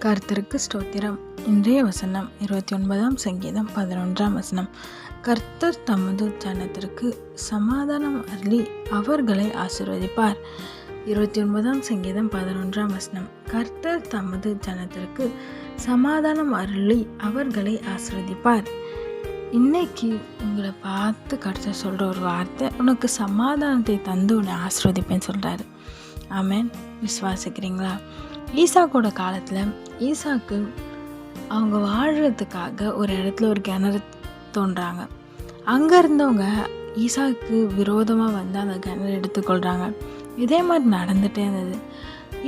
கர்த்தருக்கு ஸ்தோத்திரம். இன்றைய வசனம் 29ஆம் சங்கீதம் 11ஆம் வசனம். கர்த்தர் தமது ஜனத்திற்கு சமாதானம் அருளி அவர்களை ஆசீர்வதிப்பார். 29ஆம் சங்கீதம் 11ஆம் வசனம். கர்த்தர் தமது ஜனத்திற்கு சமாதானம் அருளி அவர்களை ஆசீர்வதிப்பார். இன்னைக்கு உங்களை பார்த்து கர்த்தர் சொல்கிற ஒரு வார்த்தை, உனக்கு சமாதானத்தை தந்து உன்னை ஆசீர்வதிப்பேன்னு சொல்கிறாரு. ஆமென். விசுவாசிக்கிறீங்களா? ஈசாக்கோட காலத்தில் ஈசாக்கு அவங்க வாழ்கிறதுக்காக ஒரு இடத்துல ஒரு கிணறு தோன்றாங்க. அங்கே இருந்தவங்க ஈசாக்கு விரோதமாக வந்து அந்த கிணறு எடுத்துக்கொள்கிறாங்க. இதே மாதிரி நடந்துகிட்டே இருந்தது.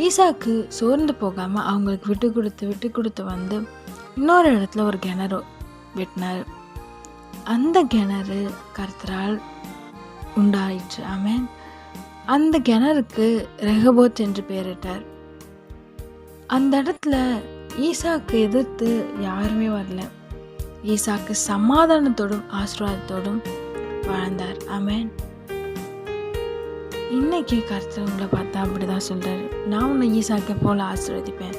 ஈசாக்கு சோர்ந்து போகாமல் அவங்களுக்கு விட்டு கொடுத்து வந்து இன்னொரு இடத்துல ஒரு கிணறு வெட்டினார். அந்த கிணறு கர்த்தரால் உண்டாயிற்று. ஆமென். அந்த கிணறுக்கு ரெகபோத் என்று பெயரிட்டார். அந்த இடத்துல ஈசாக்கு எதிர்த்து யாருமே வரல. ஈசாக்கு சமாதானத்தோடும் ஆசீர்வாதத்தோடும் வாழ்ந்தார். ஆமென். இன்னைக்கு கர்த்தர் உங்களை பார்த்தா அப்படிதான் சொல்றாரு, நான் உன்னை ஈசாக்கை போல ஆசீர்வதிப்பேன்,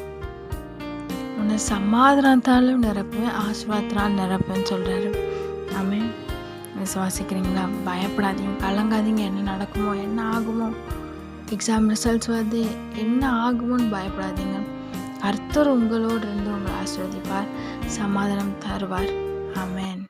உன்னை சமாதானத்தாலும் நிரப்பேன், ஆசீர்வாதத்தினால் நிரப்பேன்னு சொல்றாரு. ஆமென். விசுவாசிக்கிறீங்களா? பயப்படாதீங்க, கலங்காதீங்க. என்ன நடக்குமோ, என்ன ஆகுமோ, எக்ஸாம் ரிசல்ட்ஸ் வருது, என்ன ஆகுமோன்னு பயப்படாதீங்க. கர்த்தர் உங்களோடு இருந்து உங்களை ஆசீர்வதிப்பார், சமாதானம் தருவார். ஆமென்.